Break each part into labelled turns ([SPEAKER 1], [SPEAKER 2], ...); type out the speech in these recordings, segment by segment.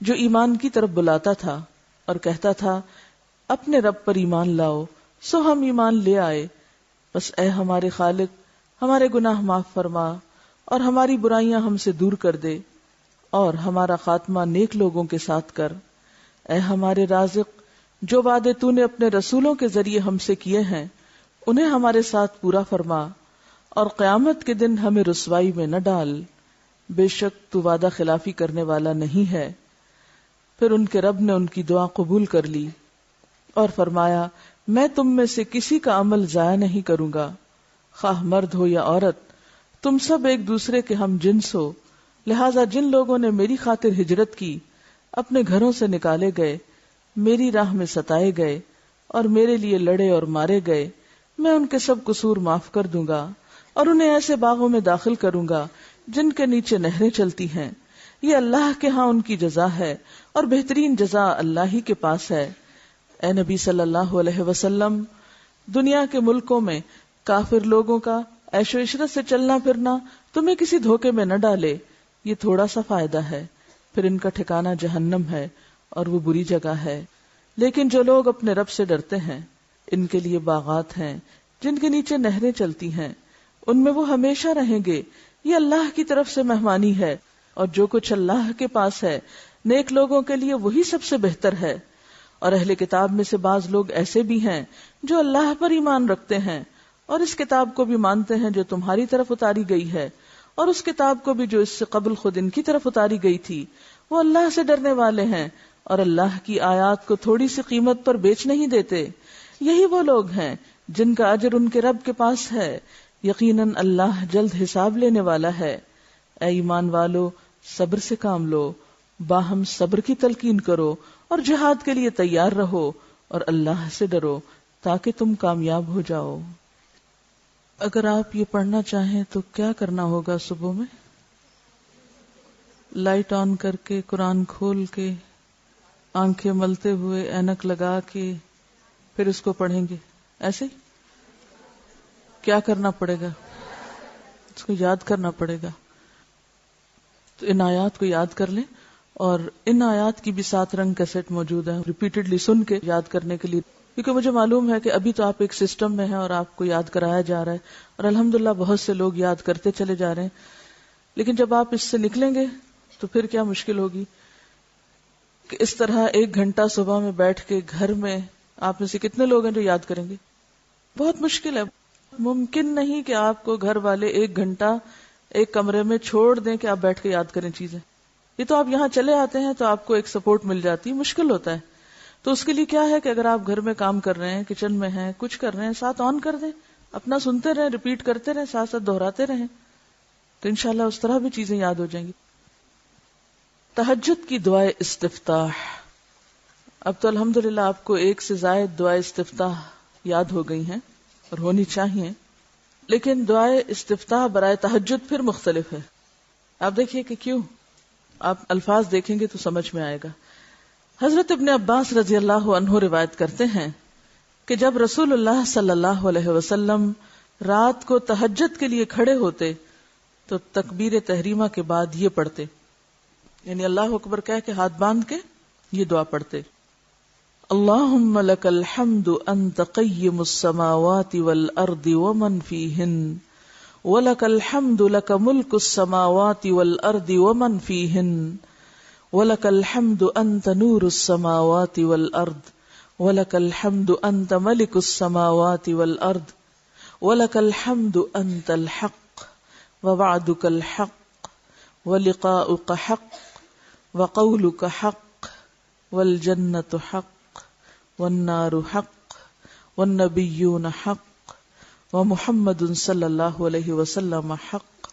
[SPEAKER 1] جو ایمان کی طرف بلاتا تھا اور کہتا تھا اپنے رب پر ایمان لاؤ، سو ہم ایمان لے آئے، بس اے ہمارے خالق ہمارے گناہ معاف فرما اور ہماری برائیاں ہم سے دور کر دے اور ہمارا خاتمہ نیک لوگوں کے ساتھ کر۔ اے ہمارے رازق، جو وعدے تو نے اپنے رسولوں کے ذریعے ہم سے کیے ہیں انہیں ہمارے ساتھ پورا فرما اور قیامت کے دن ہمیں رسوائی میں نہ ڈال، بے شک تو وعدہ خلافی کرنے والا نہیں ہے۔ پھر ان کے رب نے ان کی دعا قبول کر لی اور فرمایا میں تم میں سے کسی کا عمل ضائع نہیں کروں گا، خواہ مرد ہو یا عورت، تم سب ایک دوسرے کے ہم جنس ہو، لہٰذا جن لوگوں نے میری خاطر ہجرت کی، اپنے گھروں سے نکالے گئے، میری راہ میں ستائے گئے اور میرے لیے لڑے اور مارے گئے، میں ان کے سب قصور معاف کر دوں گا اور انہیں ایسے باغوں میں داخل کروں گا جن کے نیچے نہریں چلتی ہیں، یہ اللہ کے ہاں ان کی جزا ہے اور بہترین جزا اللہ ہی کے پاس ہے۔ اے نبی صلی اللہ علیہ وسلم، دنیا کے ملکوں میں کافر لوگوں کا عیش و عشرت سے چلنا پھرنا تمہیں کسی دھوکے میں نہ ڈالے، یہ تھوڑا سا فائدہ ہے، پھر ان کا ٹھکانہ جہنم ہے اور وہ بری جگہ ہے۔ لیکن جو لوگ اپنے رب سے ڈرتے ہیں ان کے لیے باغات ہیں جن کے نیچے نہریں چلتی ہیں، ان میں وہ ہمیشہ رہیں گے، یہ اللہ کی طرف سے مہمانی ہے، اور جو کچھ اللہ کے پاس ہے نیک لوگوں کے لیے وہی سب سے بہتر ہے۔ اور اہل کتاب میں سے بعض لوگ ایسے بھی ہیں جو اللہ پر ایمان رکھتے ہیں اور اس کتاب کو بھی مانتے ہیں جو تمہاری طرف اتاری گئی ہے، اور اس کتاب کو بھی جو اس سے قبل خود ان کی طرف اتاری گئی تھی، وہ اللہ سے ڈرنے والے ہیں اور اللہ کی آیات کو تھوڑی سی قیمت پر بیچ نہیں دیتے۔ یہی وہ لوگ ہیں جن کا اجر ان کے رب کے پاس ہے، یقیناً اللہ جلد حساب لینے والا ہے۔ اے ایمان والو، صبر سے کام لو، باہم صبر کی تلقین کرو اور جہاد کے لیے تیار رہو اور اللہ سے ڈرو تاکہ تم کامیاب ہو جاؤ۔ اگر آپ یہ پڑھنا چاہیں تو کیا کرنا ہوگا؟ صبح میں لائٹ آن کر کے، قرآن کھول کے، آنکھیں ملتے ہوئے، اینک لگا کے پھر اس کو پڑھیں گے، ایسے ہی؟ کیا کرنا پڑے گا؟ اس کو یاد کرنا پڑے گا۔ تو ان آیات کو یاد کر لیں، اور ان آیات کی بھی 7 رنگ کیسٹ موجود ہیں، ریپیٹڈلی سن کے یاد کرنے کے لیے، کیونکہ مجھے معلوم ہے کہ ابھی تو آپ ایک سسٹم میں ہیں اور آپ کو یاد کرایا جا رہا ہے، اور الحمدللہ بہت سے لوگ یاد کرتے چلے جا رہے ہیں، لیکن جب آپ اس سے نکلیں گے تو پھر کیا مشکل ہوگی کہ اس طرح 1 گھنٹہ صبح میں بیٹھ کے گھر میں آپ میں سے کتنے لوگ ہیں جو یاد کریں گے؟ بہت مشکل ہے، ممکن نہیں کہ آپ کو گھر والے 1 گھنٹہ ایک کمرے میں چھوڑ دیں کہ آپ بیٹھ کے یاد کریں چیزیں۔ یہ تو آپ یہاں چلے آتے ہیں تو آپ کو ایک سپورٹ مل جاتی ہے، مشکل ہوتا ہے۔ تو اس کے لیے کیا ہے کہ اگر آپ گھر میں کام کر رہے ہیں، کچن میں ہیں، کچھ کر رہے ہیں، ساتھ آن کر دیں، اپنا سنتے رہیں، ریپیٹ کرتے رہیں، ساتھ ساتھ دہراتے رہیں، تو انشاءاللہ اس طرح بھی چیزیں یاد ہو جائیں گی۔ تہجد کی دعائے استفتاح۔ اب تو الحمدللہ آپ کو 1 سے زائد دعائے استفتاح یاد ہو گئی ہیں اور ہونی چاہیے، لیکن دعائے استفتاح برائے تہجد پھر مختلف ہے۔ آپ دیکھیے کہ کیوں، آپ الفاظ دیکھیں گے تو سمجھ میں آئے گا۔ حضرت ابن عباس رضی اللہ عنہ روایت کرتے ہیں کہ جب رسول اللہ صلی اللہ علیہ وسلم رات کو تہجد کے لیے کھڑے ہوتے تو تکبیر تحریمہ کے بعد یہ پڑھتے، یعنی اللہ اکبر کہہ کے ہاتھ باندھ کے یہ دعا پڑھتے، اللہم لک الحمد انت قیم السماوات والارض ومن فیہن وَلَكَ الْحَمْدُ لَكَ مُلْكُ السَّمَاوَاتِ وَالْأَرْضِ وَمَنْ فِيهِنَّ وَلَكَ الْحَمْدُ أَنْتَ نُورُ السَّمَاوَاتِ وَالْأَرْضِ وَلَكَ الْحَمْدُ أَنْتَ مَلِكُ السَّمَاوَاتِ وَالْأَرْضِ وَلَكَ الْحَمْدُ أَنْتَ الْحَقُّ وَوَعْدُكَ الْحَقُّ وَلِقَاؤُكَ حَقٌّ وَقَوْلُكَ حَقٌّ وَالْجَنَّةُ حَقٌّ وَالنَّارُ حَقٌّ وَالنَّبِيُّونَ حَقٌّ ومحمد صلی اللہ علیہ وسلم حق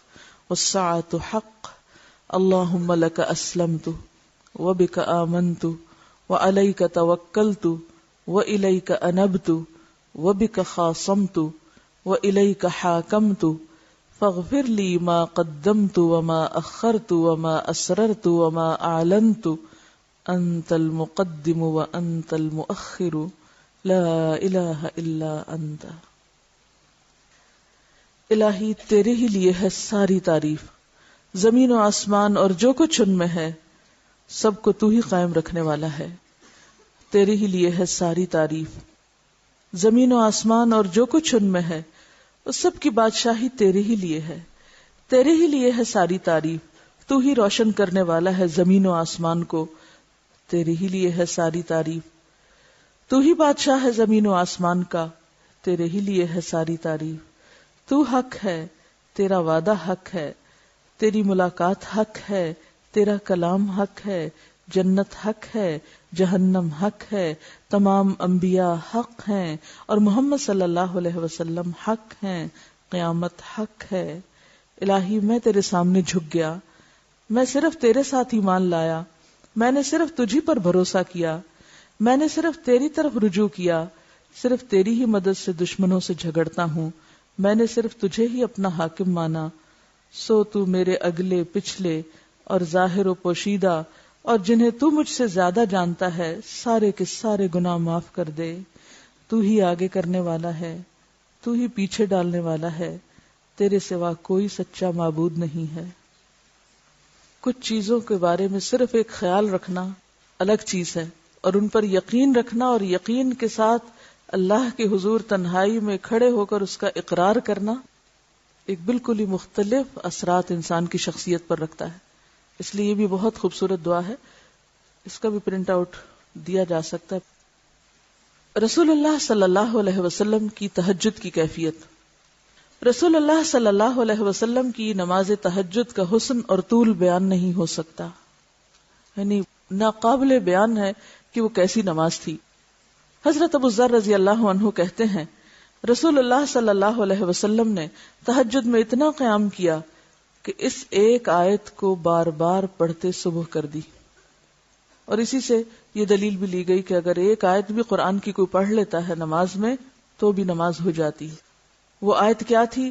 [SPEAKER 1] والساعة حق اللہم لک اسلمت وبک آمنت وعلیک توکلت وإلیک انبت وبک خاصمت وإلیک حاکمت فاغفر لی ما قدمت وما اخرت وما اسررت وما اعلنت انت المقدم وانت المؤخر لا الہ الا انت۔ الہی تیرے ہی لیے ہے ساری تعریف، زمین و آسمان اور جو کچھ ان میں ہے، سب کو تو ہی قائم رکھنے والا ہے، تیرے ہی لیے ہے ساری تعریف۔ زمین و آسمان اور جو کچھ ان میں ہے اس سب کی بادشاہی تیرے ہی لیے ہے، تیرے ہی لیے ہے ساری تعریف۔ تو ہی روشن کرنے والا ہے زمین و آسمان کو، تیرے ہی لیے ہے ساری تعریف۔ تو ہی بادشاہ ہے زمین و آسمان کا، تیرے ہی لیے ہے ساری تعریف۔ تو حق ہے، تیرا وعدہ حق ہے، تیری ملاقات حق ہے، تیرا کلام حق ہے، جنت حق ہے، جہنم حق ہے، تمام انبیاء حق ہیں اور محمد صلی اللہ علیہ وسلم حق ہیں، قیامت حق ہے۔ الہی میں تیرے سامنے جھک گیا، میں صرف تیرے ساتھ ایمان لایا، میں نے صرف تجھی پر بھروسہ کیا، میں نے صرف تیری طرف رجوع کیا، صرف تیری ہی مدد سے دشمنوں سے جھگڑتا ہوں، میں نے صرف تجھے ہی اپنا حاکم مانا۔ سو تو میرے اگلے پچھلے اور ظاہر و پوشیدہ اور جنہیں تو مجھ سے زیادہ جانتا ہے سارے کے سارے گناہ معاف کر دے۔ تو ہی آگے کرنے والا ہے، تو ہی پیچھے ڈالنے والا ہے، تیرے سوا کوئی سچا معبود نہیں ہے۔ کچھ چیزوں کے بارے میں صرف ایک خیال رکھنا الگ چیز ہے، اور ان پر یقین رکھنا اور یقین کے ساتھ اللہ کے حضور تنہائی میں کھڑے ہو کر اس کا اقرار کرنا ایک بالکل ہی مختلف اثرات انسان کی شخصیت پر رکھتا ہے۔ اس لیے یہ بھی بہت خوبصورت دعا ہے، اس کا بھی پرنٹ آؤٹ دیا جا سکتا ہے۔ رسول اللہ صلی اللہ علیہ وسلم کی تہجد کی کیفیت۔ رسول اللہ صلی اللہ علیہ وسلم کی نماز تہجد کا حسن اور طول بیان نہیں ہو سکتا، یعنی ناقابل بیان ہے کہ وہ کیسی نماز تھی۔ حضرت ابو ذر رضی اللہ عنہ کہتے ہیں رسول اللہ صلی اللہ علیہ وسلم نے تہجد میں اتنا قیام کیا کہ اس ایک آیت کو بار بار پڑھتے صبح کر دی، اور اسی سے یہ دلیل بھی لی گئی کہ اگر ایک آیت بھی قرآن کی کوئی پڑھ لیتا ہے نماز میں تو بھی نماز ہو جاتی۔ وہ آیت کیا تھی؟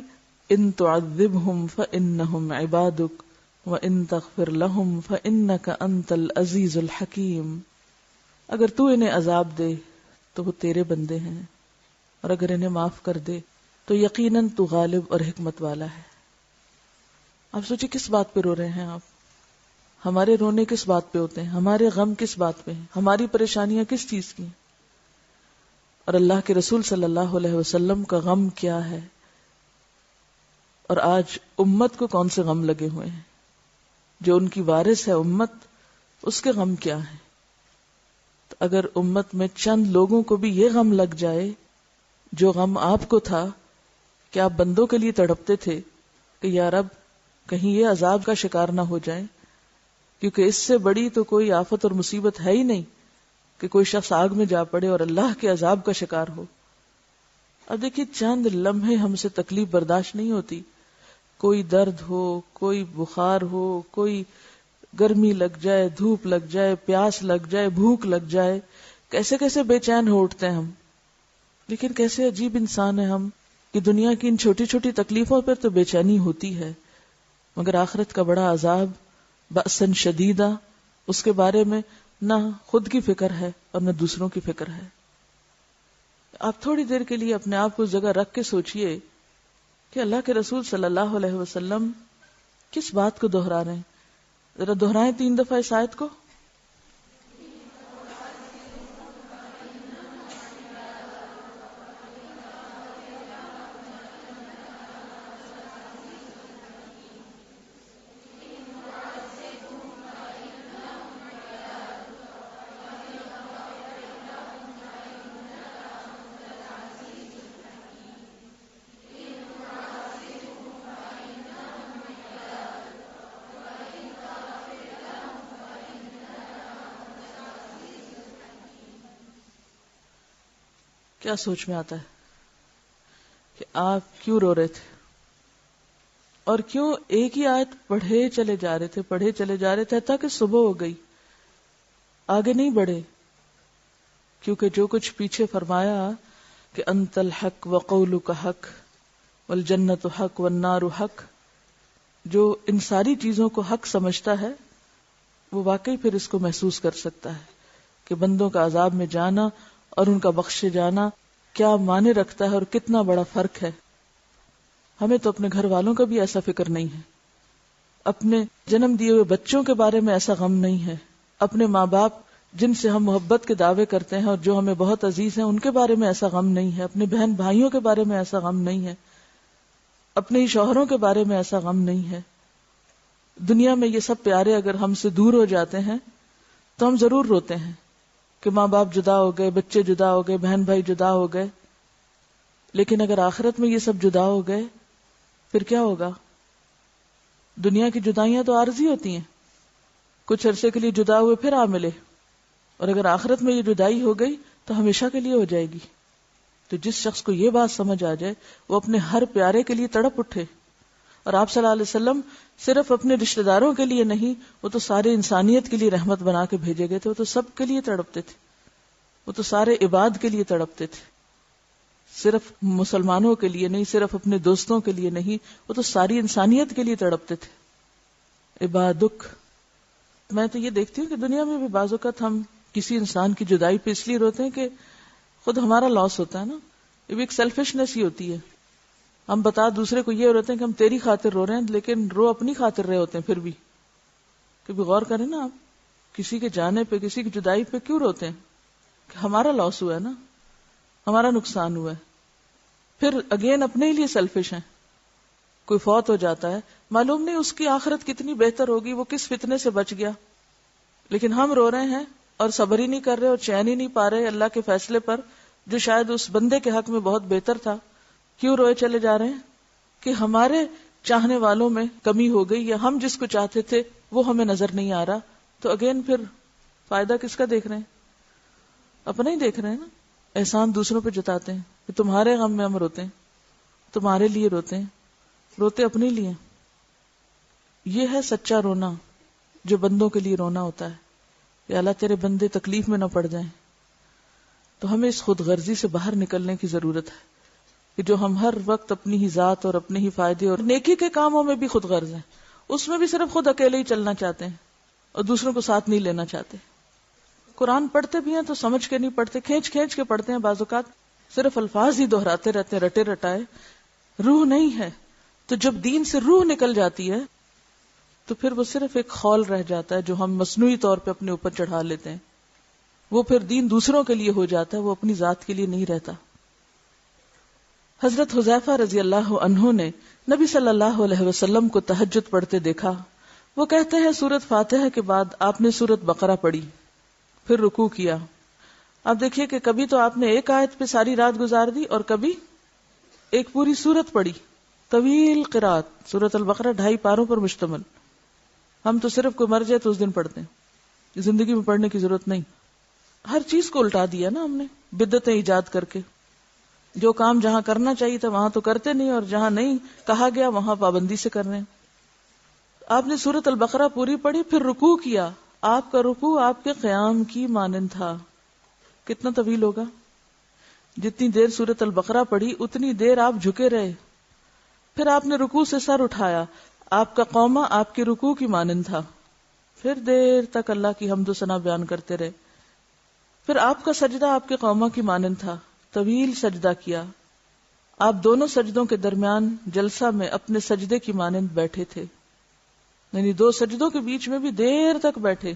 [SPEAKER 1] ان تعذبہم فانہم عبادک وان تغفر لہم فانک انت العزیز الحکیم۔ اگر تو انہیں عذاب دے تو وہ تیرے بندے ہیں، اور اگر انہیں معاف کر دے تو یقیناً تو غالب اور حکمت والا ہے۔ آپ سوچیں کس بات پہ رو رہے ہیں آپ؟ ہمارے رونے کس بات پہ ہوتے ہیں؟ ہمارے غم کس بات پہ ہیں؟ ہماری پریشانیاں کس چیز کی ہیں؟ اور اللہ کے رسول صلی اللہ علیہ وسلم کا غم کیا ہے؟ اور آج امت کو کون سے غم لگے ہوئے ہیں؟ جو ان کی وارث ہے امت، اس کے غم کیا ہیں؟ تو اگر امت میں چند لوگوں کو بھی یہ غم لگ جائے جو غم آپ کو تھا کہ آپ بندوں کے لیے تڑپتے تھے کہ یا رب کہیں یہ عذاب کا شکار نہ ہو جائیں، کیونکہ اس سے بڑی تو کوئی آفت اور مصیبت ہے ہی نہیں کہ کوئی شخص آگ میں جا پڑے اور اللہ کے عذاب کا شکار ہو۔ اب دیکھیے چند لمحے ہم سے تکلیف برداشت نہیں ہوتی، کوئی درد ہو، کوئی بخار ہو، کوئی گرمی لگ جائے، دھوپ لگ جائے، پیاس لگ جائے، بھوک لگ جائے، کیسے کیسے بے چین ہو اٹھتے ہیں ہم۔ لیکن کیسے عجیب انسان ہیں ہم کہ دنیا کی ان چھوٹی چھوٹی تکلیفوں پر تو بے چینی ہوتی ہے، مگر آخرت کا بڑا عذاب بأساً شدیدہ، اس کے بارے میں نہ خود کی فکر ہے اور نہ دوسروں کی فکر ہے۔ آپ تھوڑی دیر کے لیے اپنے آپ کو اس جگہ رکھ کے سوچئے کہ اللہ کے رسول صلی اللہ علیہ وسلم کس بات کو دہرا رہے ہیں۔ ذرا دہرائیں 3 دفعہ اس آیت کو۔ کیا سوچ میں آتا ہے کہ آپ کیوں رو رہے تھے اور کیوں ایک ہی آیت پڑھے چلے جا رہے تھے تاکہ صبح ہو گئی، آگے نہیں بڑھے؟ کیونکہ جو کچھ پیچھے فرمایا کہ انت الحق وقولک حق والجنت حق والنار حق، جو ان ساری چیزوں کو حق سمجھتا ہے وہ واقعی پھر اس کو محسوس کر سکتا ہے کہ بندوں کا عذاب میں جانا اور ان کا بخشے جانا کیا معنی رکھتا ہے اور کتنا بڑا فرق ہے۔ ہمیں تو اپنے گھر والوں کا بھی ایسا فکر نہیں ہے، اپنے جنم دیے ہوئے بچوں کے بارے میں ایسا غم نہیں ہے اپنے ماں باپ جن سے ہم محبت کے دعوے کرتے ہیں اور جو ہمیں بہت عزیز ہیں ان کے بارے میں ایسا غم نہیں ہے، اپنے بہن بھائیوں کے بارے میں ایسا غم نہیں ہے، اپنے ہی شوہروں کے بارے میں ایسا غم نہیں ہے. دنیا میں یہ سب پیارے اگر ہم سے دور ہو جاتے ہیں تو ہم ضرور روتے ہیں کہ ماں باپ جدا ہو گئے، بچے جدا ہو گئے، بہن بھائی جدا ہو گئے. لیکن اگر آخرت میں یہ سب جدا ہو گئے پھر کیا ہوگا؟ دنیا کی جدائیاں تو عارضی ہوتی ہیں، کچھ عرصے کے لیے جدا ہوئے پھر آ ملے، اور اگر آخرت میں یہ جدائی ہو گئی تو ہمیشہ کے لیے ہو جائے گی. تو جس شخص کو یہ بات سمجھ آ جائے وہ اپنے ہر پیارے کے لیے تڑپ اٹھے. اور آپ صلی اللہ علیہ وسلم صرف اپنے رشتہ داروں کے لیے نہیں، وہ تو سارے انسانیت کے لیے رحمت بنا کے بھیجے گئے تھے. وہ تو سب کے لیے تڑپتے تھے، وہ تو سارے عباد کے لیے تڑپتے تھے، صرف مسلمانوں کے لیے نہیں، صرف اپنے دوستوں کے لیے نہیں، وہ تو ساری انسانیت کے لیے تڑپتے تھے. عبادک. میں تو یہ دیکھتی ہوں کہ دنیا میں بھی بعض اوقات ہم کسی انسان کی جدائی پہ اس لیے روتے ہیں کہ خود ہمارا لاس ہوتا ہے نا. یہ بھی ایک سیلفشنس ہی ہوتی ہے. ہم بتا دوسرے کو یہ روتے ہیں کہ ہم تیری خاطر رو رہے ہیں، لیکن رو اپنی خاطر رہے ہوتے ہیں. پھر بھی کبھی غور کریں نا، آپ کسی کے جانے پہ، کسی کی جدائی پہ کیوں روتے ہیں؟ کہ ہمارا لاس ہوا ہے نا، ہمارا نقصان ہوا ہے. پھر اگین اپنے ہی لیے سیلفش ہیں. کوئی فوت ہو جاتا ہے، معلوم نہیں اس کی آخرت کتنی بہتر ہوگی، وہ کس فتنے سے بچ گیا، لیکن ہم رو رہے ہیں اور صبر ہی نہیں کر رہے اور چین ہی نہیں پا رہے اللہ کے فیصلے پر جو شاید اس بندے کے حق میں بہت بہتر تھا. کیوں روئے چلے جا رہے ہیں؟ کہ ہمارے چاہنے والوں میں کمی ہو گئی، یا ہم جس کو چاہتے تھے وہ ہمیں نظر نہیں آ رہا. تو اگین پھر فائدہ کس کا دیکھ رہے ہیں؟ اپنا ہی دیکھ رہے ہیں نا. احسان دوسروں پہ جتاتے ہیں کہ تمہارے غم میں ہم روتے ہیں، تمہارے لیے روتے ہیں، روتے اپنے لیے. یہ ہے سچا رونا جو بندوں کے لیے رونا ہوتا ہے کہ اللہ تیرے بندے تکلیف میں نہ پڑ جائیں. تو ہمیں اس خود غرضی سے باہر نکلنے کی ضرورت ہے کہ جو ہم ہر وقت اپنی ہی ذات اور اپنے ہی فائدے اور نیکی کے کاموں میں بھی خود غرض ہیں، اس میں بھی صرف خود اکیلے ہی چلنا چاہتے ہیں اور دوسروں کو ساتھ نہیں لینا چاہتے. قرآن پڑھتے بھی ہیں تو سمجھ کے نہیں پڑھتے، کھینچ کھینچ کے پڑھتے ہیں. بعض اوقات صرف الفاظ ہی دہراتے رہتے ہیں، رٹے رٹائے، روح نہیں ہے. تو جب دین سے روح نکل جاتی ہے تو پھر وہ صرف ایک خول رہ جاتا ہے جو ہم مصنوعی طور پہ اپنے اوپر چڑھا لیتے ہیں. وہ پھر دین دوسروں کے لیے ہو جاتا ہے، وہ اپنی ذات کے لیے نہیں رہتا. حضرت حذیفہ رضی اللہ عنہ نے نبی صلی اللہ علیہ وسلم کو تہجد پڑھتے دیکھا. وہ کہتے ہیں سورۃ فاتحہ کے بعد آپ نے سورۃ بقرہ پڑھی، پھر رکوع کیا. آپ دیکھیے کہ کبھی تو آپ نے ایک آیت پہ ساری رات گزار دی اور کبھی ایک پوری سورت پڑھی، طویل قرات. سورۃ البقرہ 2.5 پاروں پر مشتمل. ہم تو صرف کوئی مر جائے تو اس دن پڑھتے ہیں، زندگی میں پڑھنے کی ضرورت نہیں. ہر چیز کو الٹا دیا نا ہم نے بدعتیں ایجاد کر کے. جو کام جہاں کرنا چاہیے تھا وہاں تو کرتے نہیں، اور جہاں نہیں کہا گیا وہاں پابندی سے کر رہے ہیں. آپ نے سورۃ البقرہ پوری پڑھی، پھر رکوع کیا. آپ کا رکوع آپ کے قیام کی مانند تھا. کتنا طویل ہوگا؟ جتنی دیر سورۃ البقرہ پڑھی اتنی دیر آپ جھکے رہے. پھر آپ نے رکوع سے سر اٹھایا، آپ کا قومہ آپ کے رکوع کی مانند تھا. پھر دیر تک اللہ کی حمد و ثنا بیان کرتے رہے. پھر آپ کا سجدہ آپ کے قومہ کی مانند تھا، طویل سجدہ کیا. آپ دونوں سجدوں کے درمیان جلسہ میں اپنے سجدے کی مانند بیٹھے تھے، یعنی 2 سجدوں کے بیچ میں بھی دیر تک بیٹھے.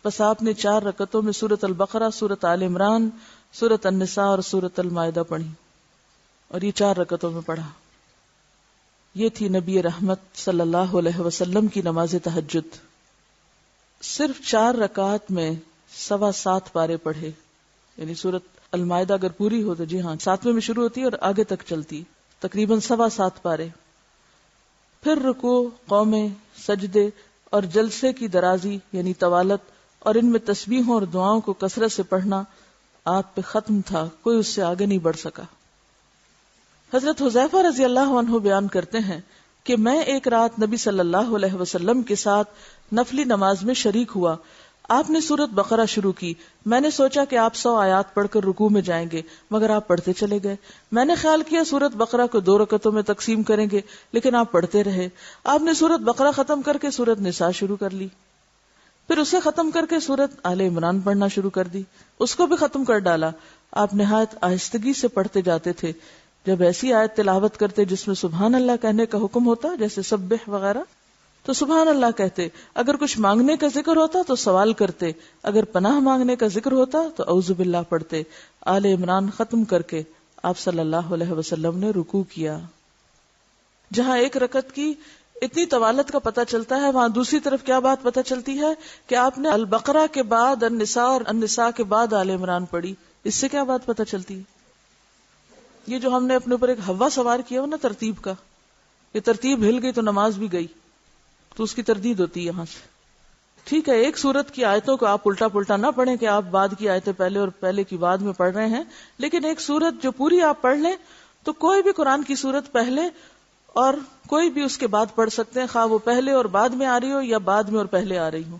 [SPEAKER 1] بس آپ نے 4 رکعتوں میں سورۃ البقرہ، سورۃ آل عمران، سورۃ النساء اور سورۃ المائدہ پڑھی، اور یہ 4 رکعتوں میں پڑھا. یہ تھی نبی رحمت صلی اللہ علیہ وسلم کی نماز تہجد. صرف 4 رکعات میں 7.25 پارے پڑھے. یعنی سورۃ المائدہ اگر پوری ہو تو جی ہاں 7ویں میں شروع ہوتی ہے اور آگے تک چلتی، تقریباً 7.25 پارے. پھر رکوع، قومے، سجدے اور جلسے کی درازی یعنی طوالت، اور ان میں تسبیحوں اور دعاؤں کو کثرت سے پڑھنا آپ پہ ختم تھا، کوئی اس سے آگے نہیں بڑھ سکا. حضرت حذیفہ رضی اللہ عنہ بیان کرتے ہیں کہ میں ایک رات نبی صلی اللہ علیہ وسلم کے ساتھ نفلی نماز میں شریک ہوا. آپ نے سورۃ بقرہ شروع کی. میں نے سوچا کہ آپ 100 آیات پڑھ کر رکوع میں جائیں گے، مگر آپ پڑھتے چلے گئے. میں نے خیال کیا سورۃ بقرہ کو 2 رکعتوں میں تقسیم کریں گے، لیکن آپ پڑھتے رہے. آپ نے سورۃ بقرہ ختم کر کے سورۃ نساء شروع کر لی، پھر اسے ختم کر کے سورۃ آل عمران پڑھنا شروع کر دی، اس کو بھی ختم کر ڈالا. آپ نہایت آہستگی سے پڑھتے جاتے تھے. جب ایسی آیت تلاوت کرتے جس میں سبحان اللہ کہنے کا حکم ہوتا، جیسے سبح وغیرہ، تو سبحان اللہ کہتے، اگر کچھ مانگنے کا ذکر ہوتا تو سوال کرتے، اگر پناہ مانگنے کا ذکر ہوتا تو اعوذ باللہ پڑھتے۔ آل عمران ختم کر کے آپ صلی اللہ علیہ وسلم نے رکوع کیا۔ جہاں ایک رکعت کی اتنی طوالت کا پتہ چلتا ہے، وہاں دوسری طرف کیا بات پتہ چلتی ہے کہ آپ نے البقرہ کے بعد النساء اور النساء کے بعد آل عمران پڑھی۔ اس سے کیا بات پتہ چلتی ہے؟ یہ جو ہم نے اپنے اوپر ایک ہوا سوار کیا ہو نا ترتیب کا، یہ ترتیب ہل گئی تو نماز بھی گئی، تو اس کی تردید ہوتی ہے یہاں سے۔ ٹھیک ہے، ایک سورت کی آیتوں کو آپ الٹا پلٹا نہ پڑھیں کہ آپ بعد کی آیتیں پہلے اور پہلے کی بعد میں پڑھ رہے ہیں، لیکن ایک سورت جو پوری آپ پڑھ لیں تو کوئی بھی قرآن کی سورت پہلے اور کوئی بھی اس کے بعد پڑھ سکتے ہیں، خواہ وہ پہلے اور بعد میں آ رہی ہو یا بعد میں اور پہلے آ رہی ہو،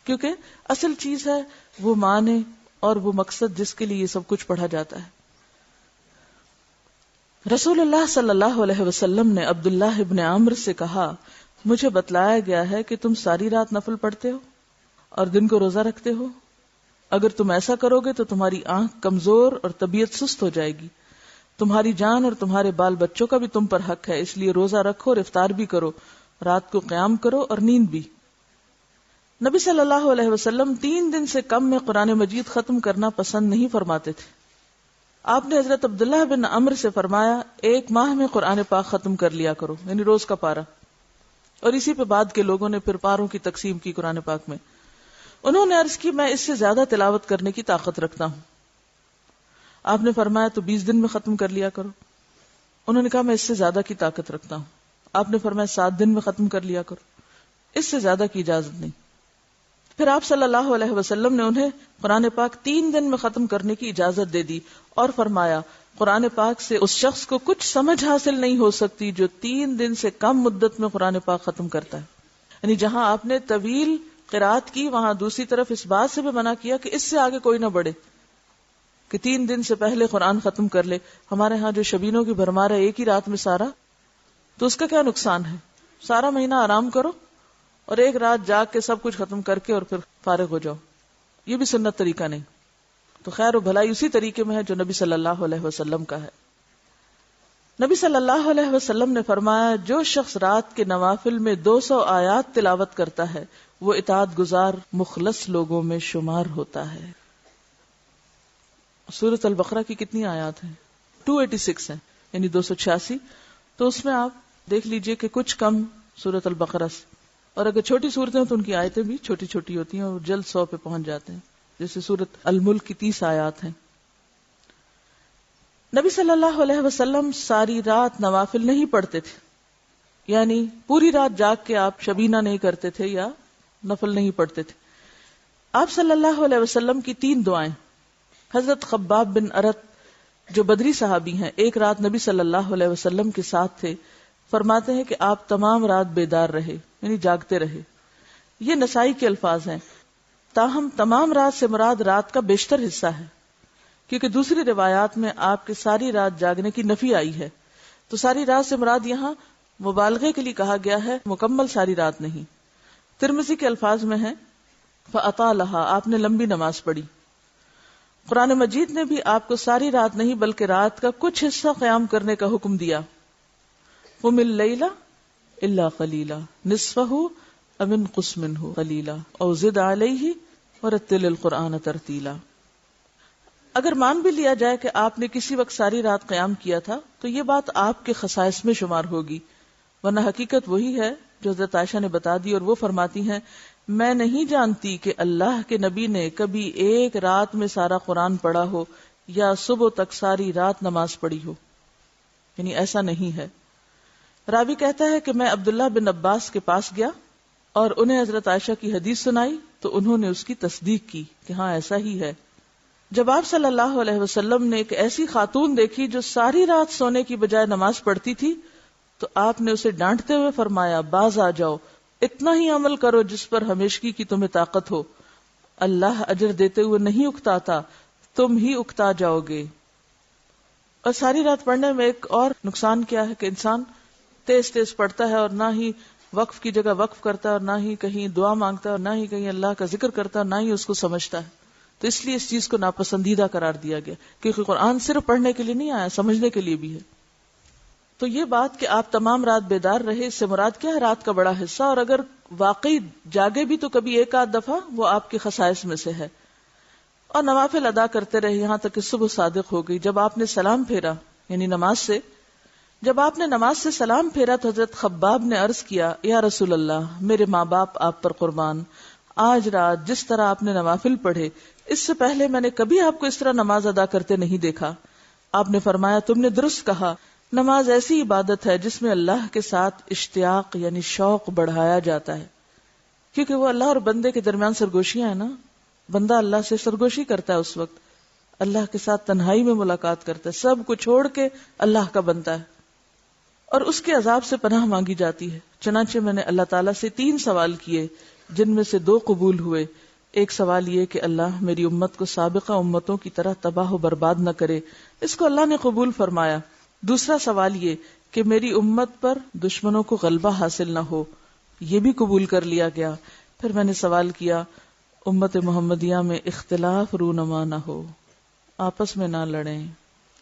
[SPEAKER 1] کیونکہ اصل چیز ہے وہ معنی اور وہ مقصد جس کے لیے یہ سب کچھ پڑھا جاتا ہے۔ رسول اللہ صلی اللہ علیہ وسلم نے عبداللہ ابن عمرو سے کہا، مجھے بتلایا گیا ہے کہ تم ساری رات نفل پڑھتے ہو اور دن کو روزہ رکھتے ہو۔ اگر تم ایسا کرو گے تو تمہاری آنکھ کمزور اور طبیعت سست ہو جائے گی، تمہاری جان اور تمہارے بال بچوں کا بھی تم پر حق ہے، اس لیے روزہ رکھو اور افطار بھی کرو، رات کو قیام کرو اور نیند بھی۔ نبی صلی اللہ علیہ وسلم 3 دن سے کم میں قرآن مجید ختم کرنا پسند نہیں فرماتے تھے۔ آپ نے حضرت عبداللہ بن عمرو سے فرمایا، 1 ماہ میں قرآن پاک ختم کر لیا کرو، یعنی روز کا پارہ، اور اسی پہ بعد کے لوگوں نے پھر پاروں کی تقسیم کی قرآن پاک میں۔ انہوں نے عرض کی، میں اس سے زیادہ تلاوت کرنے کی طاقت رکھتا ہوں۔ آپ نے فرمایا تو 20 دن میں ختم کر لیا کرو۔ انہوں نے کہا میں اس سے زیادہ کی طاقت رکھتا ہوں۔ آپ نے فرمایا 7 دن میں ختم کر لیا کرو، اس سے زیادہ کی اجازت نہیں۔ پھر آپ صلی اللہ علیہ وسلم نے انہیں قرآن پاک 3 دن میں ختم کرنے کی اجازت دے دی اور فرمایا، قرآن پاک سے اس شخص کو کچھ سمجھ حاصل نہیں ہو سکتی جو 3 دن سے کم مدت میں قرآن پاک ختم کرتا ہے۔ یعنی جہاں آپ نے طویل قرات کی، وہاں دوسری طرف اس بات سے بھی منع کیا کہ اس سے آگے کوئی نہ بڑھے کہ 3 دن سے پہلے قرآن ختم کر لے۔ ہمارے ہاں جو شبینوں کی بھرمار ہے ایک ہی رات میں سارا، تو اس کا کیا نقصان ہے؟ سارا مہینہ آرام کرو اور ایک رات جاگ کے سب کچھ ختم کر کے اور پھر فارغ ہو جاؤ، یہ بھی سنت طریقہ نہیں۔ تو خیر و بھلائی اسی طریقے میں ہے جو نبی صلی اللہ علیہ وسلم کا ہے۔ نبی صلی اللہ علیہ وسلم نے فرمایا، جو شخص رات کے نوافل میں 200 آیات تلاوت کرتا ہے وہ اطاعت گزار مخلص لوگوں میں شمار ہوتا ہے۔ سورۃ البقرہ کی کتنی آیات ہیں؟ 286 ہیں، یعنی 286۔ تو اس میں آپ دیکھ لیجئے کہ کچھ کم سورۃ البقرہ سے، اور اگر چھوٹی صورتیں ہیں تو ان کی آیتیں بھی چھوٹی چھوٹی ہوتی ہیں اور جلد 100 پہ پہنچ جاتے ہیں، جیسے سورۃ الملک کی 30 آیات ہیں۔ نبی صلی اللہ علیہ وسلم ساری رات نوافل نہیں پڑھتے تھے، یعنی پوری رات جاگ کے آپ شبینہ نہیں کرتے تھے یا نفل نہیں پڑھتے تھے۔ آپ صلی اللہ علیہ وسلم کی 3 دعائیں، حضرت خباب بن ارت جو بدری صحابی ہیں، ایک رات نبی صلی اللہ علیہ وسلم کے ساتھ تھے، فرماتے ہیں کہ آپ تمام رات بیدار رہے، یعنی جاگتے رہے۔ یہ نسائی کے الفاظ ہیں، تاہم تمام رات سے مراد رات کا بیشتر حصہ ہے، کیونکہ دوسری روایات میں آپ کے ساری رات جاگنے کی نفی آئی ہے، تو ساری رات سے مراد یہاں مبالغے کے لیے کہا گیا ہے، مکمل ساری رات نہیں۔ ترمذی کے الفاظ میں ہے فَأَطَالَهَا، آپ نے لمبی نماز پڑھی۔ قرآن مجید نے بھی آپ کو ساری رات نہیں بلکہ رات کا کچھ حصہ قیام کرنے کا حکم دیا۔ قُمِ اللَّيْلَ إِلَّا قَلِيلًا نِصْفَهُ أَوِ انقُصْ مِنْهُ قَلِيلًا أَوْ زِدْ عَلَيْهِ وَرَتِّلِ الْقُرْآنَ تَرْتِيلًا۔ اگر مان بھی لیا جائے کہ آپ نے کسی وقت ساری رات قیام کیا تھا تو یہ بات آپ کے خصائص میں شمار ہوگی، ورنہ حقیقت وہی ہے جو حضرت عائشہ نے بتا دی، اور وہ فرماتی ہیں، میں نہیں جانتی کہ اللہ کے نبی نے کبھی ایک رات میں سارا قرآن پڑھا ہو یا صبح تک ساری رات نماز پڑھی ہو، یعنی ایسا نہیں ہے۔ راوی کہتا ہے کہ میں عبداللہ بن عباس کے پاس گیا اور انہیں حضرت عائشہ کی حدیث سنائی تو انہوں نے اس کی تصدیق کی کہ ہاں ایسا ہی ہے۔ جب آپ صلی اللہ علیہ وسلم نے ایک ایسی خاتون دیکھی جو ساری رات سونے کی بجائے نماز پڑھتی تھی تو آپ نے اسے ڈانٹتے ہوئے فرمایا، باز آ جاؤ، اتنا ہی عمل کرو جس پر ہمیشگی کی تمہیں طاقت ہو، اللہ اجر دیتے ہوئے نہیں اکتاتا، تم ہی اکتا جاؤ گے۔ اور ساری رات پڑھنے میں ایک اور نقصان کیا ہے کہ انسان تیز تیز پڑھتا ہے اور نہ ہی وقف کی جگہ وقف کرتا ہے اور نہ ہی کہیں دعا مانگتا ہے اور نہ ہی کہیں اللہ کا ذکر کرتا ہے اور نہ ہی اس کو سمجھتا ہے، تو اس لیے اس چیز کو ناپسندیدہ قرار دیا گیا، کیونکہ قرآن صرف پڑھنے کے لیے نہیں آیا، سمجھنے کے لیے بھی ہے۔ تو یہ بات کہ آپ تمام رات بیدار رہے، اس سے مراد کیا ہے؟ رات کا بڑا حصہ، اور اگر واقعی جاگے بھی تو کبھی ایک آدھ دفعہ، وہ آپ کی خصائص میں سے ہے، اور نوافل ادا کرتے رہے یہاں تک کہ صبح صادق ہو گئی۔ جب آپ نے سلام پھیرا، یعنی جب آپ نے نماز سے سلام پھیرا تو حضرت خباب نے عرض کیا، یا رسول اللہ، میرے ماں باپ آپ پر قربان، آج رات جس طرح آپ نے نوافل پڑھے، اس سے پہلے میں نے کبھی آپ کو اس طرح نماز ادا کرتے نہیں دیکھا۔ آپ نے فرمایا، تم نے درست کہا، نماز ایسی عبادت ہے جس میں اللہ کے ساتھ اشتیاق یعنی شوق بڑھایا جاتا ہے، کیونکہ وہ اللہ اور بندے کے درمیان سرگوشیاں ہیں نا، بندہ اللہ سے سرگوشی کرتا ہے، اس وقت اللہ کے ساتھ تنہائی میں ملاقات کرتا ہے، سب کو چھوڑ کے اللہ کا بنتا ہے، اور اس کے عذاب سے پناہ مانگی جاتی ہے۔ چنانچہ میں نے اللہ تعالیٰ سے 3 سوال کیے، جن میں سے 2 قبول ہوئے۔ ایک سوال یہ کہ اللہ میری امت کو سابقہ امتوں کی طرح تباہ و برباد نہ کرے، اس کو اللہ نے قبول فرمایا۔ دوسرا سوال یہ کہ میری امت پر دشمنوں کو غلبہ حاصل نہ ہو، یہ بھی قبول کر لیا گیا۔ پھر میں نے سوال کیا، امت محمدیہ میں اختلاف رونما نہ ہو، آپس میں نہ لڑیں،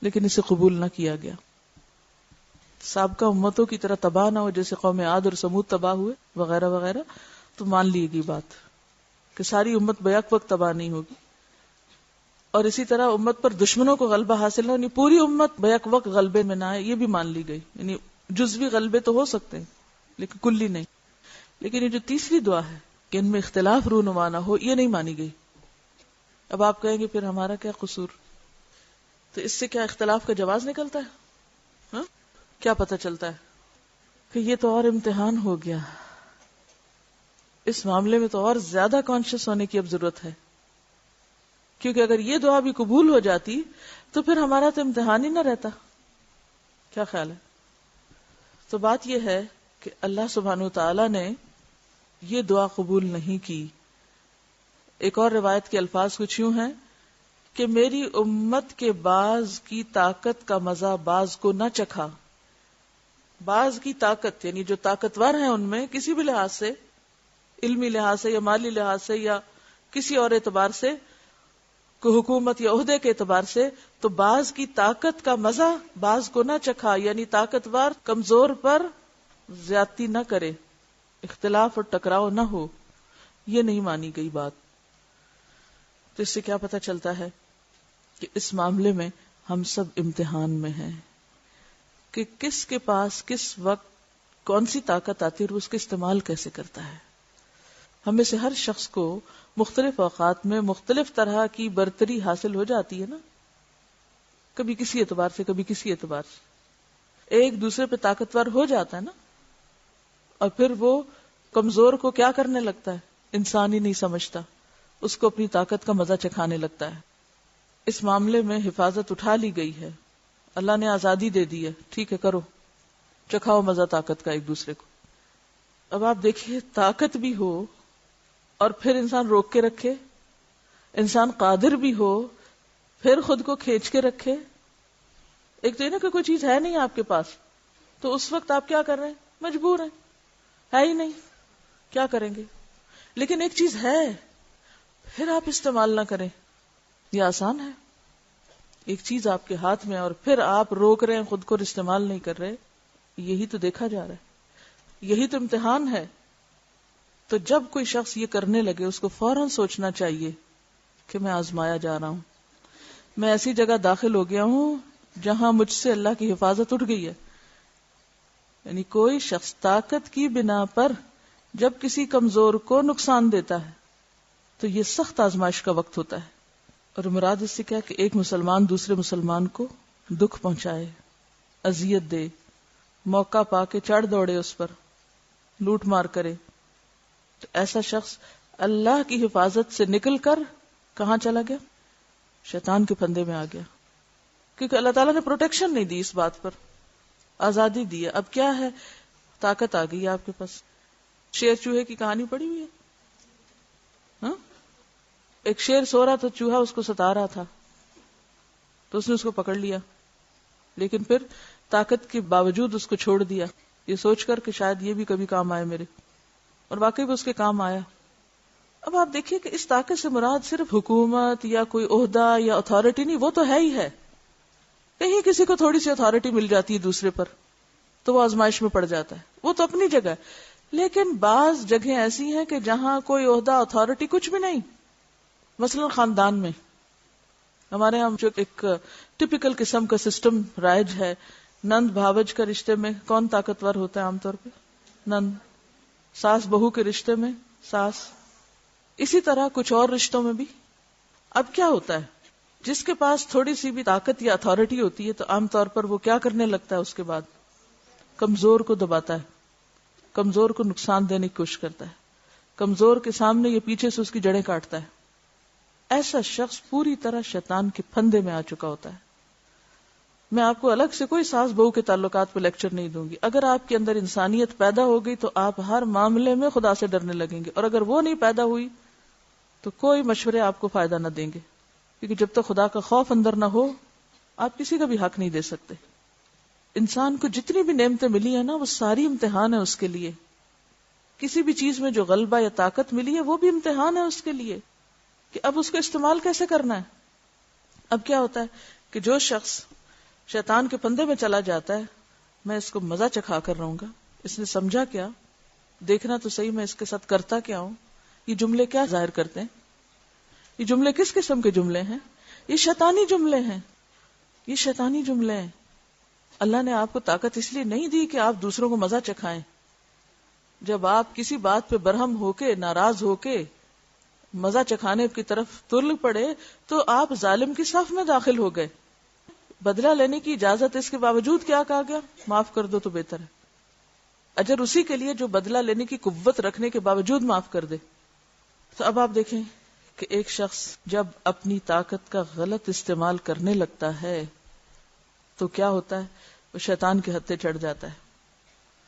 [SPEAKER 1] لیکن اسے قبول نہ کیا گیا۔ سابقہ امتوں کی طرح تباہ نہ ہو، جیسے قوم عاد اور سمود تباہ ہوئے وغیرہ وغیرہ، تو مان لی گئی بات کہ ساری امت بیک وقت تباہ نہیں ہوگی، اور اسی طرح امت پر دشمنوں کو غلبہ حاصل نہ ہو، یعنی پوری امت بیک وقت غلبے میں نہ آئے، یہ بھی مان لی گئی۔ یعنی جزوی غلبے تو ہو سکتے ہیں لیکن کلی نہیں۔ لیکن یہ جو تیسری دعا ہے کہ ان میں اختلاف رونما نہ ہو، یہ نہیں مانی گئی۔ اب آپ کہیں گے پھر ہمارا کیا قصور؟ تو اس سے کیا اختلاف کا جواز نکلتا ہے؟ ہاں؟ کیا پتہ چلتا ہے؟ کہ یہ تو اور امتحان ہو گیا، اس معاملے میں تو اور زیادہ کانشیس ہونے کی اب ضرورت ہے، کیونکہ اگر یہ دعا بھی قبول ہو جاتی تو پھر ہمارا تو امتحان ہی نہ رہتا۔ کیا خیال ہے؟ تو بات یہ ہے کہ اللہ سبحانہ وتعالی نے یہ دعا قبول نہیں کی۔ ایک اور روایت کے الفاظ کچھ یوں ہیں کہ میری امت کے بعض کی طاقت کا مزہ بعض کو نہ چکھا۔ بعض کی طاقت یعنی جو طاقتور ہیں ان میں کسی بھی لحاظ سے، علمی لحاظ سے یا مالی لحاظ سے یا کسی اور اعتبار سے، کو حکومت یا عہدے کے اعتبار سے، تو بعض کی طاقت کا مزہ بعض کو نہ چکھا، یعنی طاقتور کمزور پر زیادتی نہ کرے، اختلاف اور ٹکراؤ نہ ہو، یہ نہیں مانی گئی بات۔ تو اس سے کیا پتہ چلتا ہے کہ اس معاملے میں ہم سب امتحان میں ہیں کہ کس کے پاس کس وقت کون سی طاقت آتی ہے اور اس کا استعمال کیسے کرتا ہے۔ ہمیں سے ہر شخص کو مختلف اوقات میں مختلف طرح کی برتری حاصل ہو جاتی ہے نا، کبھی کسی اعتبار سے کبھی کسی اعتبار سے، ایک دوسرے پہ طاقتور ہو جاتا ہے نا، اور پھر وہ کمزور کو کیا کرنے لگتا ہے، انسان ہی نہیں سمجھتا، اس کو اپنی طاقت کا مزہ چکھانے لگتا ہے۔ اس معاملے میں حفاظت اٹھا لی گئی ہے، اللہ نے آزادی دے دی ہے، ٹھیک ہے کرو، چکھاؤ مزہ طاقت کا ایک دوسرے کو۔ اب آپ دیکھیے، طاقت بھی ہو اور پھر انسان روک کے رکھے، انسان قادر بھی ہو پھر خود کو کھینچ کے رکھے۔ ایک تو یہ نا کہ کوئی چیز ہے نہیں آپ کے پاس، تو اس وقت آپ کیا کر رہے ہیں؟ مجبور ہیں، ہے ہی نہیں، کیا کریں گے؟ لیکن ایک چیز ہے پھر آپ استعمال نہ کریں، یہ آسان ہے۔ ایک چیز آپ کے ہاتھ میں اور پھر آپ روک رہے ہیں خود کو، استعمال نہیں کر رہے، یہی تو دیکھا جا رہا ہے، یہی تو امتحان ہے۔ تو جب کوئی شخص یہ کرنے لگے اس کو فوراً سوچنا چاہیے کہ میں آزمایا جا رہا ہوں، میں ایسی جگہ داخل ہو گیا ہوں جہاں مجھ سے اللہ کی حفاظت اٹھ گئی ہے۔ یعنی کوئی شخص طاقت کی بنا پر جب کسی کمزور کو نقصان دیتا ہے تو یہ سخت آزمائش کا وقت ہوتا ہے، اور مراد اس سے کیا کہ ایک مسلمان دوسرے مسلمان کو دکھ پہنچائے، اذیت دے، موقع پا کے چڑھ دوڑے اس پر، لوٹ مار کرے، تو ایسا شخص اللہ کی حفاظت سے نکل کر کہاں چلا گیا؟ شیطان کے پھندے میں آ گیا، کیونکہ اللہ تعالیٰ نے پروٹیکشن نہیں دی، اس بات پر آزادی دی ہے۔ اب کیا ہے؟ طاقت آ گئی ہے آپ کے پاس۔ شیر چوہے کی کہانی پڑھی ہوئی ہے؟ ہاں؟ ایک شیر سو رہا تھا، چوہا اس کو ستا رہا تھا، تو اس نے اس کو پکڑ لیا، لیکن پھر طاقت کے باوجود اس کو چھوڑ دیا، یہ سوچ کر کہ شاید یہ بھی کبھی کام آئے میرے، اور واقعی بھی اس کے کام آیا۔ اب آپ دیکھیے کہ اس طاقت سے مراد صرف حکومت یا کوئی عہدہ یا اتھارٹی نہیں، وہ تو ہے ہی ہے، کہیں کسی کو تھوڑی سی اتھارٹی مل جاتی ہے دوسرے پر، تو وہ آزمائش میں پڑ جاتا ہے، وہ تو اپنی جگہ ہے. لیکن بعض جگہیں ایسی ہیں کہ جہاں کوئی عہدہ، اتھارٹی کچھ بھی نہیں. مثلا خاندان میں ہمارے یہاں جو ایک ٹپیکل قسم کا سسٹم رائج ہے، نند بھاوج کا رشتے میں کون طاقتور ہوتا ہے عام طور پہ؟ نند. ساس بہو کے رشتے میں ساس. اسی طرح کچھ اور رشتوں میں بھی. اب کیا ہوتا ہے، جس کے پاس تھوڑی سی بھی طاقت یا اتھارٹی ہوتی ہے تو عام طور پر وہ کیا کرنے لگتا ہے؟ اس کے بعد کمزور کو دباتا ہے، کمزور کو نقصان دینے کی کوشش کرتا ہے، کمزور کے سامنے یہ پیچھے سے اس کی جڑیں کاٹتا ہے. ایسا شخص پوری طرح شیطان کے پھندے میں آ چکا ہوتا ہے. میں آپ کو الگ سے کوئی ساس بہو کے تعلقات پہ لیکچر نہیں دوں گی. اگر آپ کے اندر انسانیت پیدا ہو گئی تو آپ ہر معاملے میں خدا سے ڈرنے لگیں گے، اور اگر وہ نہیں پیدا ہوئی تو کوئی مشورے آپ کو فائدہ نہ دیں گے، کیونکہ جب تک خدا کا خوف اندر نہ ہو آپ کسی کا بھی حق نہیں دے سکتے. انسان کو جتنی بھی نعمتیں ملی ہیں نا، وہ ساری امتحان ہے اس کے لیے. کسی بھی چیز میں جو غلبہ یا طاقت ملی ہے وہ بھی امتحان ہے اس کے لیے کہ اب اس کو استعمال کیسے کرنا ہے. اب کیا ہوتا ہے کہ جو شخص شیطان کے پندے میں چلا جاتا ہے، میں اس کو مزہ چکھا کر رہوں گا، اس نے سمجھا کیا، دیکھنا تو صحیح میں اس کے ساتھ کرتا کیا ہوں. یہ جملے کیا ظاہر کرتے ہیں؟ یہ جملے کس قسم کے جملے ہیں؟ یہ شیطانی جملے ہیں. یہ شیطانی جملے ہیں. اللہ نے آپ کو طاقت اس لیے نہیں دی کہ آپ دوسروں کو مزہ چکھائیں. جب آپ کسی بات پہ برہم ہو کے، ناراض ہو کے مزہ چکھانے کی طرف تل پڑے تو آپ ظالم کی صف میں داخل ہو گئے. بدلہ لینے کی اجازت اس کے باوجود کیا کہا گیا؟ معاف کر دو تو بہتر ہے. اجر اسی کے لیے جو بدلہ لینے کی قوت رکھنے کے باوجود معاف کر دے. تو اب آپ دیکھیں کہ ایک شخص جب اپنی طاقت کا غلط استعمال کرنے لگتا ہے تو کیا ہوتا ہے؟ وہ شیطان کے ہتھے چڑھ جاتا ہے.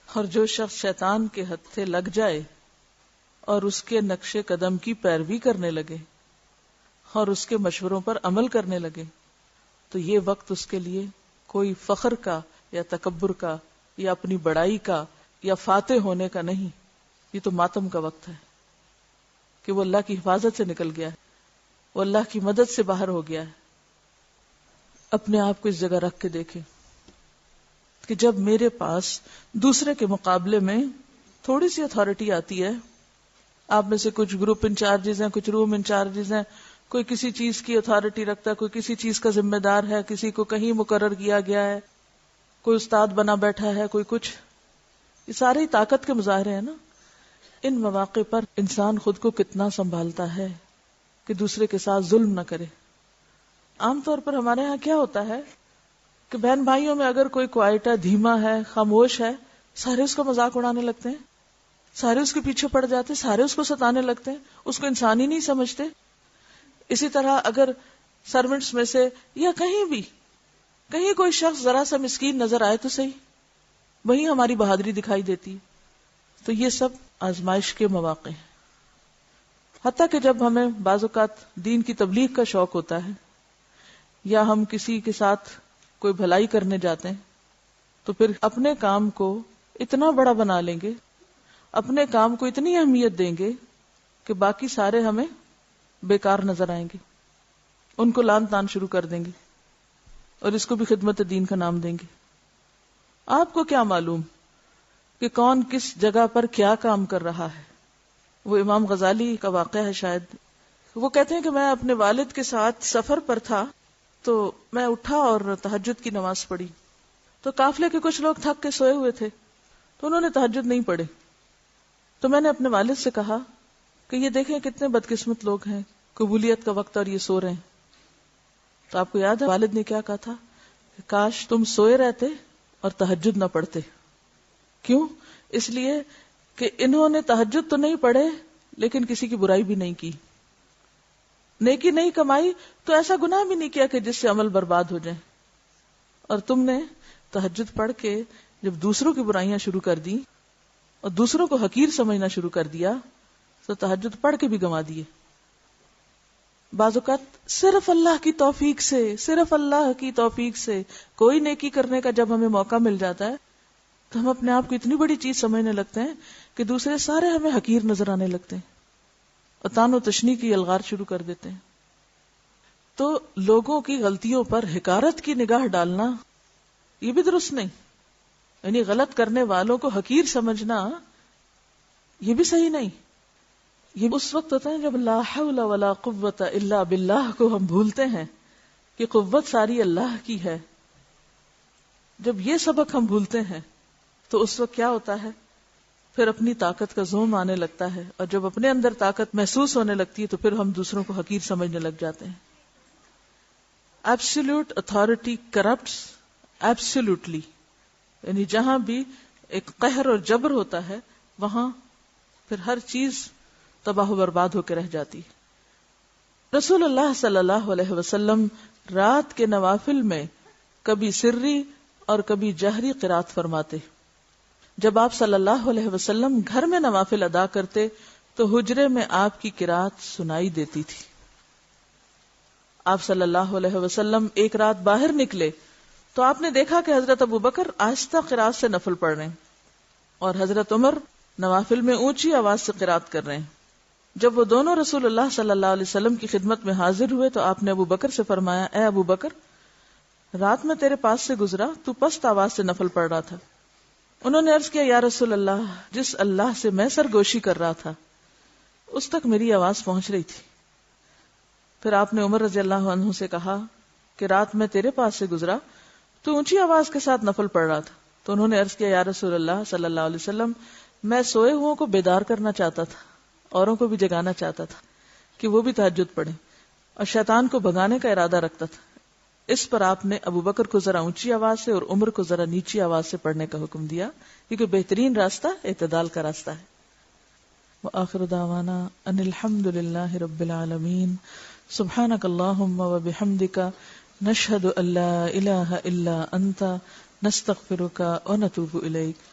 [SPEAKER 1] اور جو شخص شیطان کے ہتھے لگ جائے اور اس کے نقش قدم کی پیروی کرنے لگے اور اس کے مشوروں پر عمل کرنے لگے تو یہ وقت اس کے لیے کوئی فخر کا یا تکبر کا یا اپنی بڑائی کا یا فاتح ہونے کا نہیں. یہ تو ماتم کا وقت ہے کہ وہ اللہ کی حفاظت سے نکل گیا ہے، وہ اللہ کی مدد سے باہر ہو گیا ہے. اپنے آپ کو اس جگہ رکھ کے دیکھیں کہ جب میرے پاس دوسرے کے مقابلے میں تھوڑی سی اتھارٹی آتی ہے، آپ میں سے کچھ گروپ انچارجز ہیں، کچھ روم انچارجز ہیں، کوئی کسی چیز کی اتھارٹی رکھتا ہے، کوئی کسی چیز کا ذمہ دار ہے، کسی کو کہیں مقرر کیا گیا ہے، کوئی استاد بنا بیٹھا ہے، کوئی کچھ. یہ سارے ہی طاقت کے مظاہرے ہیں نا. ان مواقع پر انسان خود کو کتنا سنبھالتا ہے کہ دوسرے کے ساتھ ظلم نہ کرے. عام طور پر ہمارے ہاں کیا ہوتا ہے کہ بہن بھائیوں میں اگر کوئی کوائٹ ہے، دھیما ہے، خاموش ہے، سارے اس کا مذاق اڑانے لگتے ہیں، سارے اس کے پیچھے پڑ جاتے ہیں، سارے اس کو ستانے لگتے ہیں، اس کو انسان ہی نہیں سمجھتے. اسی طرح اگر سرونٹس میں سے یا کہیں بھی کہیں کوئی شخص ذرا سا مسکین نظر آئے تو صحیح، وہیں ہماری بہادری دکھائی دیتی. تو یہ سب آزمائش کے مواقع ہیں. حتیٰ کہ جب ہمیں بعض اوقات دین کی تبلیغ کا شوق ہوتا ہے یا ہم کسی کے ساتھ کوئی بھلائی کرنے جاتے ہیں تو پھر اپنے کام کو اتنا بڑا بنا لیں گے، اپنے کام کو اتنی اہمیت دیں گے کہ باقی سارے ہمیں بیکار نظر آئیں گے، ان کو لان تان شروع کر دیں گے اور اس کو بھی خدمت دین کا نام دیں گے. آپ کو کیا معلوم کہ کون کس جگہ پر کیا کام کر رہا ہے. وہ امام غزالی کا واقعہ ہے شاید. وہ کہتے ہیں کہ میں اپنے والد کے ساتھ سفر پر تھا تو میں اٹھا اور تہجد کی نماز پڑھی تو قافلے کے کچھ لوگ تھک کے سوئے ہوئے تھے تو انہوں نے تہجد نہیں پڑھے. تو میں نے اپنے والد سے کہا کہ یہ دیکھیں کتنے بدقسمت لوگ ہیں، قبولیت کا وقت اور یہ سو رہے ہیں. تو آپ کو یاد ہے والد نے کیا کہا تھا کہ کاش تم سوئے رہتے اور تہجد نہ پڑھتے. کیوں؟ اس لیے کہ انہوں نے تہجد تو نہیں پڑھے لیکن کسی کی برائی بھی نہیں کی، نیکی نہیں کمائی تو ایسا گناہ بھی نہیں کیا کہ جس سے عمل برباد ہو جائے. اور تم نے تہجد پڑھ کے جب دوسروں کی برائیاں شروع کر دی اور دوسروں کو حقیر سمجھنا شروع کر دیا تو تہجد پڑھ کے بھی گنوا دیے. بعض اوقات صرف اللہ کی توفیق سے، صرف اللہ کی توفیق سے کوئی نیکی کرنے کا جب ہمیں موقع مل جاتا ہے تو ہم اپنے آپ کو اتنی بڑی چیز سمجھنے لگتے ہیں کہ دوسرے سارے ہمیں حقیر نظر آنے لگتے ہیں اور تان و تشنیع کی الغار شروع کر دیتے ہیں. تو لوگوں کی غلطیوں پر حقارت کی نگاہ ڈالنا یہ بھی درست نہیں. یعنی غلط کرنے والوں کو حقیر سمجھنا یہ بھی صحیح نہیں. یہ اس وقت ہوتا ہے جب لا حول ولا قوت الا باللہ کو ہم بھولتے ہیں کہ قوت ساری اللہ کی ہے. جب یہ سبق ہم بھولتے ہیں تو اس وقت کیا ہوتا ہے؟ پھر اپنی طاقت کا زوم آنے لگتا ہے، اور جب اپنے اندر طاقت محسوس ہونے لگتی ہے تو پھر ہم دوسروں کو حقیر سمجھنے لگ جاتے ہیں. ایبسولوٹ اتھارٹی کرپٹس ایبسولوٹلی، یعنی جہاں بھی ایک قہر اور جبر ہوتا ہے وہاں پھر ہر چیز تباہ و برباد ہو کے رہ جاتی. رسول اللہ صلی اللہ علیہ وسلم رات کے نوافل میں کبھی سری اور کبھی جہری قرات فرماتے. جب آپ صلی اللہ علیہ وسلم گھر میں نوافل ادا کرتے تو حجرے میں آپ کی قرات سنائی دیتی تھی. آپ صلی اللہ علیہ وسلم ایک رات باہر نکلے تو آپ نے دیکھا کہ حضرت ابو بکر آہستہ قرات سے نفل پڑھ رہے ہیں اور حضرت عمر نوافل میں اونچی آواز سے قرات کر رہے ہیں. جب وہ دونوں رسول اللہ صلی اللہ علیہ وسلم کی خدمت میں حاضر ہوئے تو آپ نے ابو بکر سے فرمایا، اے ابو بکر، رات میں تیرے پاس سے گزرا تو پست آواز سے نفل پڑھ رہا تھا. انہوں نے عرض کیا، یا رسول اللہ، جس اللہ سے میں سرگوشی کر رہا تھا اس تک میری آواز پہنچ رہی تھی. پھر آپ نے عمر رضی اللہ عنہ سے کہا کہ رات میں تیرے پاس سے گزرا تو اونچی آواز کے ساتھ نفل پڑھ رہا تھا. تو انہوں نے عرض کیا، یا رسول اللہ صلی اللہ علیہ وسلم، میں سوئے ہوئوں کو بیدار کرنا چاہتا تھا، اوروں کو بھی جگانا چاہتا تھا کہ وہ بھی تہجد پڑھیں، اور شیطان کو بھگانے کا ارادہ رکھتا تھا. اس پر آپ نے ابو بکر کو ذرا اونچی آواز سے اور عمر کو ذرا نیچی آواز سے پڑھنے کا حکم دیا، کیونکہ بہترین راستہ اعتدال کا راستہ ہے. وآخر دعوانا ان الحمد للہ رب العالمین. سبحانک اللہم وبحمدک، نشہد ان لا الہ الا انت، نستغفرک ونتوب الیک.